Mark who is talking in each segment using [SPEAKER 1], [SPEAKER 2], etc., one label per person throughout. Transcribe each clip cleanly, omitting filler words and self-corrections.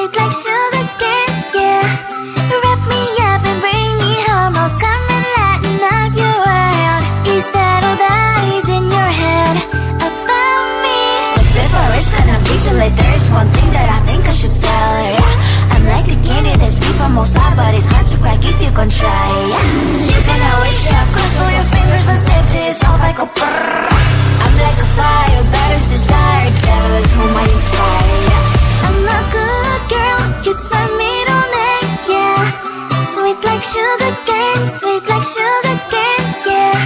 [SPEAKER 1] sweet like sugar cane, yeah. Wrap me up and bring me home, I'll come and lighten up your world. Is that all that is in your head about me? But before it's gonna be too late, there's one thing that I think I should tell her, yeah. I'm like the candy that's sweet from outside, but it's hard to crack if you gon' try, yeah. You can always shove, cross all your fingers, but safety is all I go brrrr. I'm like a fire, batter's desire, devil is whom I inspire, yeah. I'm a good girl, it's my middle name, yeah. Sweet like sugar cane, sweet like sugar cane, yeah.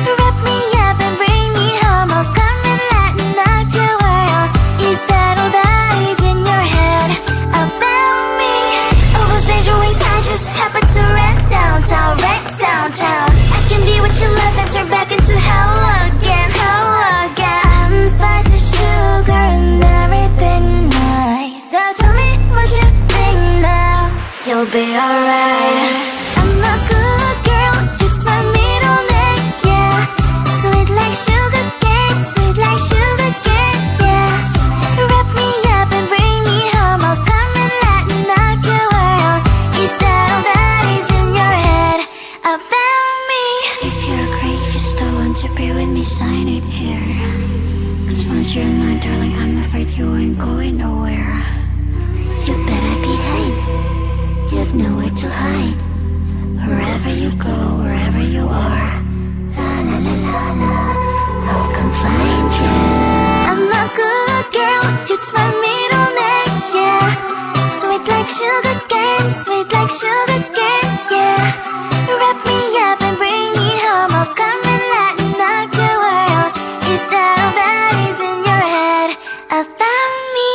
[SPEAKER 1] Wrap me up and bring me home, I'll come and lighten up your world. Is that all that is in your head about me? Oh, those angel wings I just happen to rent downtown, wreck downtown. I can be what you love and turn back into hell again, hell again. Spicy sugar and everything nice. So tell me what you think now, you'll be alright. I'm a good girl, it's my middle name, yeah. Sweet like sugar cane, sweet like sugar cane, yeah. Wrap me up and bring me home, I'll come and lighten up your world. Is that all that is in your head about me? If you agree, if you still want to be with me, sign it here. Cause once you're mine, darling, I'm afraid you ain't going nowhere. You better behave, you have nowhere to hide. Wherever you go, wherever you are, la la la la la, I'll come find you. I'm a good girl, it's my middle name, yeah. Sweet like sugar cane, sweet like sugar cane, yeah. Wrap me up and bring me home, I'll come and lighten up your world. Is that all that is in your head about me?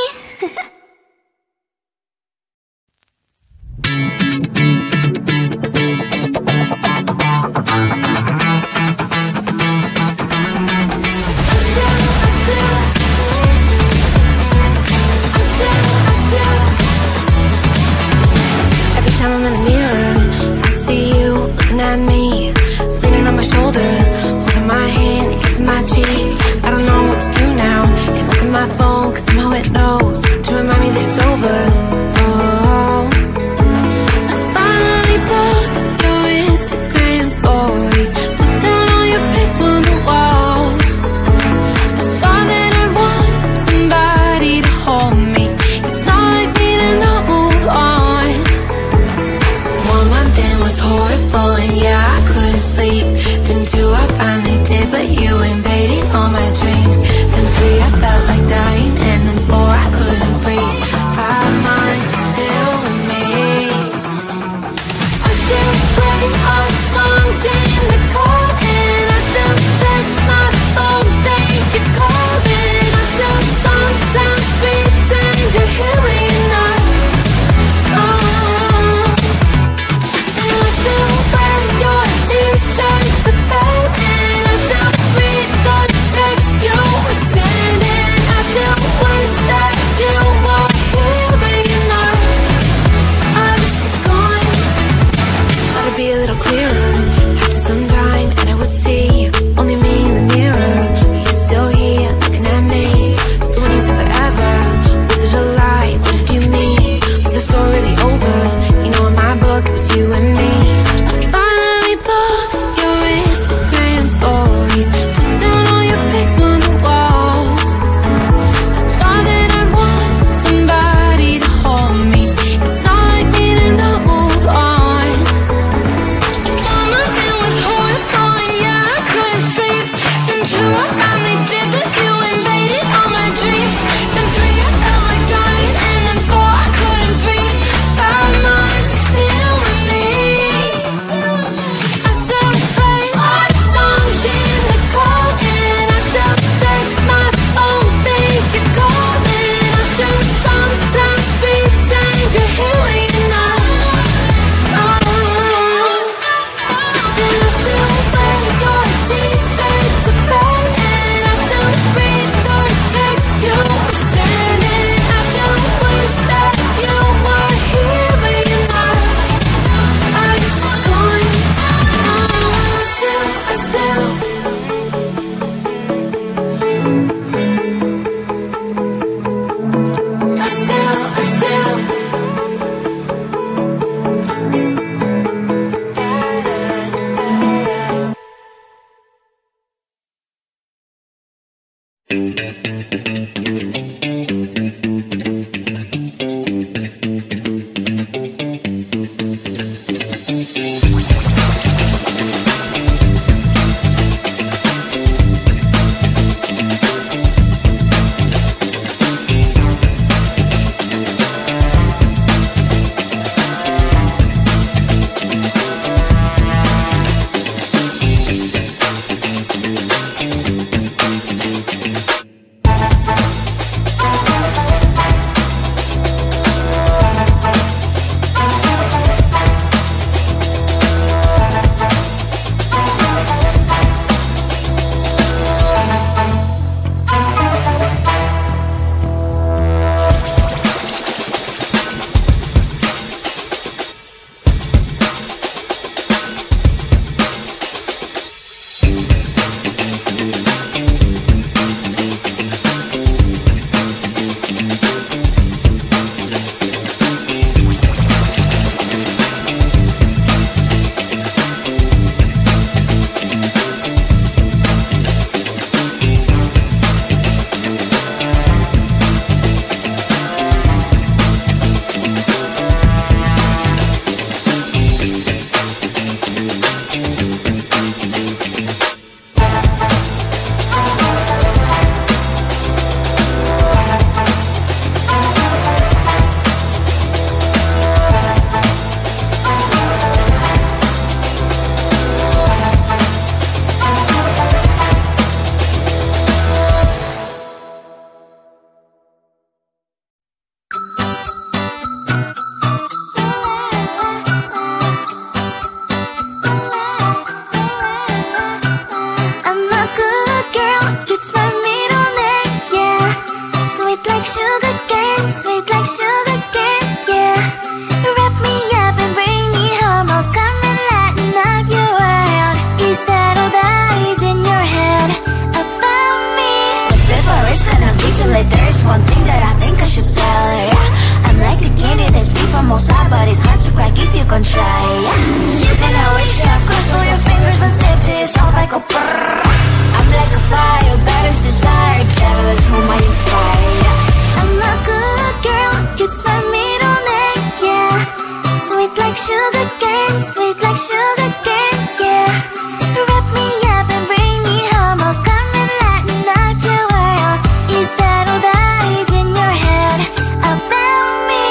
[SPEAKER 2] Every time I'm in the mirror, I see you looking at me, leaning on my shoulder, holding my hand, kissing my cheek. I don't know what to do now. Can't look at my phone, cause somehow it knows to remind me that it's over. Oh, I finally blocked your Instagram stories, took down all your pics from the walls. I thought that I want somebody to hold me. It's not like me to not move on. 1 month in was horrible, and yeah, I couldn't sleep. Then 2, I finally did, but you invaded all my dreams. Then 3, I felt like dying, and then 4, I couldn't breathe. 5 months
[SPEAKER 1] sugar cane, yeah. Wrap me up and bring me home. I'll come and lighten up your world. Is that all that is in your head about me?
[SPEAKER 3] But before it's gonna be too late, there's one thing that I think I should tell her, yeah. I'm like the candy that's sweet from outside, but it's hard to crack if you can try, yeah. You can always shove, cross all your fingers, but safety is off, I go brrrr. I'm like a fire, battles desire, devil is whom I inspire, yeah.
[SPEAKER 1] I'm a good girl, it's my middle name, yeah. Sweet like sugar cane, sweet like sugar cane, yeah. Wrap me up and bring me home. I'll come and lighten up your world. Is that all that is in your head about me?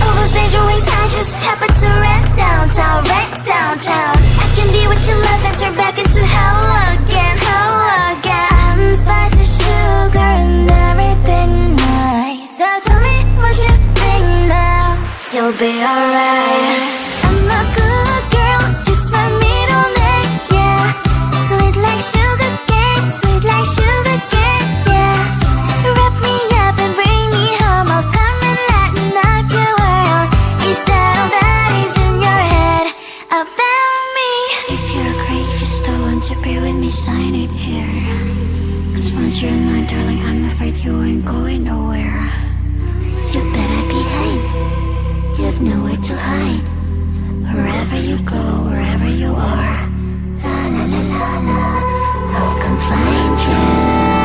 [SPEAKER 3] All those angel wings I just happen to rent downtown, right downtown.
[SPEAKER 1] I can be what you love and turn back into hell again, hell again. I'm spicy sugar and everything nice. So tell me what you think now.
[SPEAKER 3] You'll be alright.
[SPEAKER 1] I'm a good girl, it's my middle name, yeah. Sweet like sugar cane, sweet like sugar cane, yeah. Wrap me up and bring me home. I'll come and lighten up your world. Is that all that is in your head about me?
[SPEAKER 3] If you agree, if you still want to be with me, sign it here. Cause once you're mine, darling, I'm afraid you ain't going nowhere. You better behave, you have nowhere to hide. Wherever you go, wherever you are, la la la la la, I'll come find you.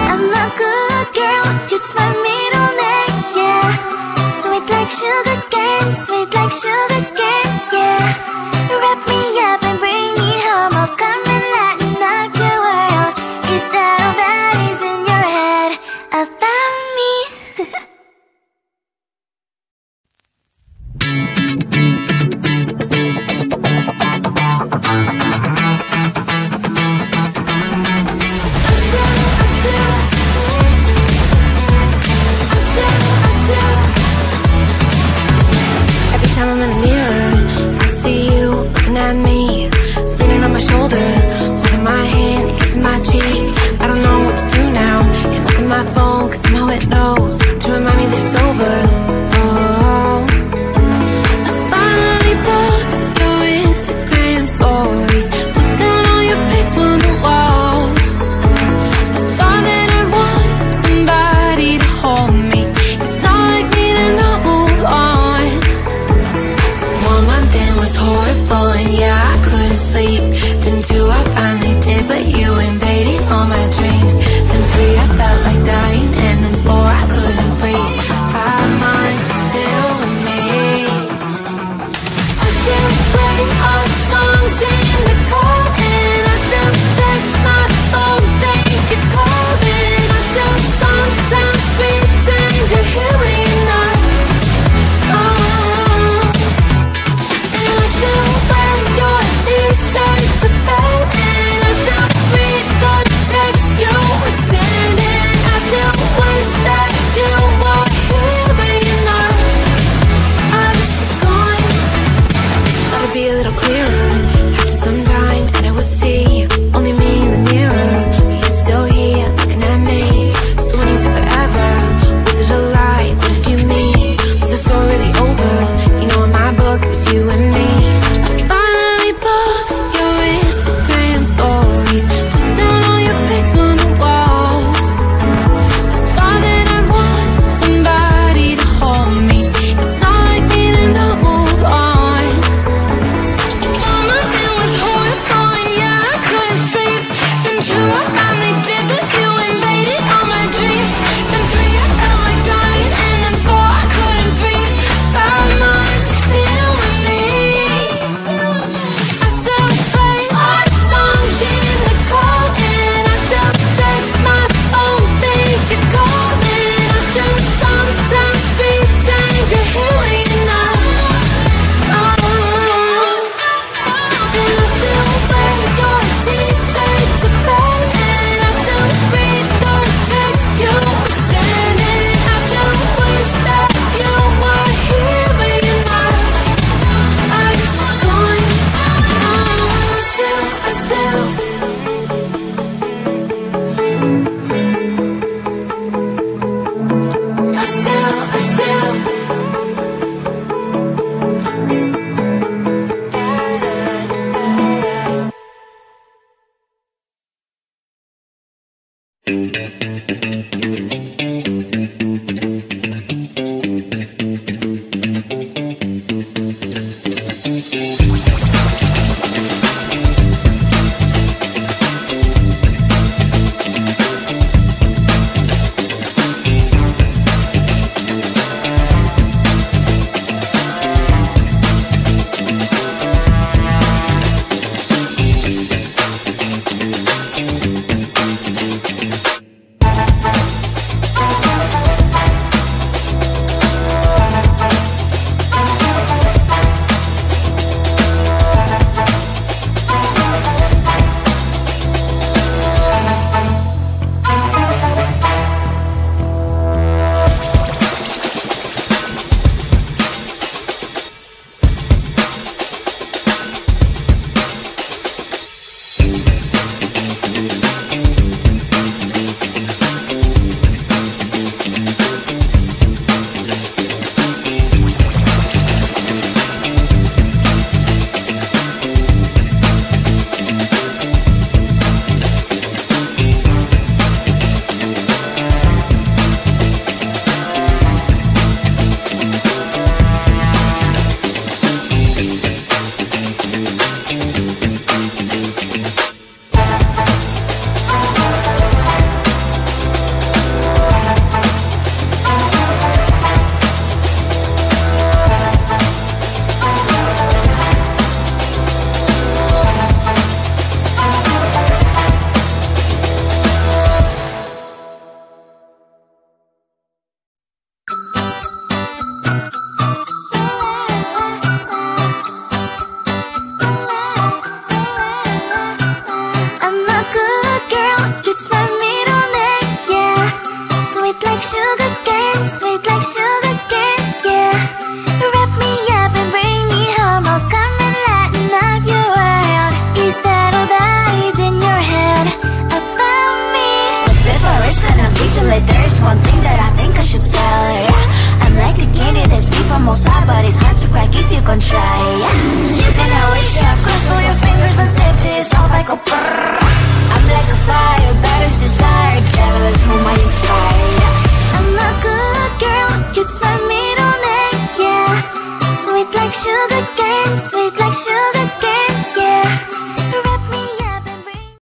[SPEAKER 1] I'm a good girl, it's my middle name, yeah. Sweet like sugar cane, sweet like sugar cane, yeah. Wrap me up and bring me home. I'll come and lighten up your world. Is that all that is in your head about me?
[SPEAKER 2] Every time I'm in the mirror,
[SPEAKER 3] but it's hard to crack if you can try. You can always shove, cross all your fingers, but safety is all like a brrr. I'm like a fire, bad as desire, devil is whom I inspire. I'm a good girl, cute for me, don't it, yeah. Sweet like sugar cane, yeah.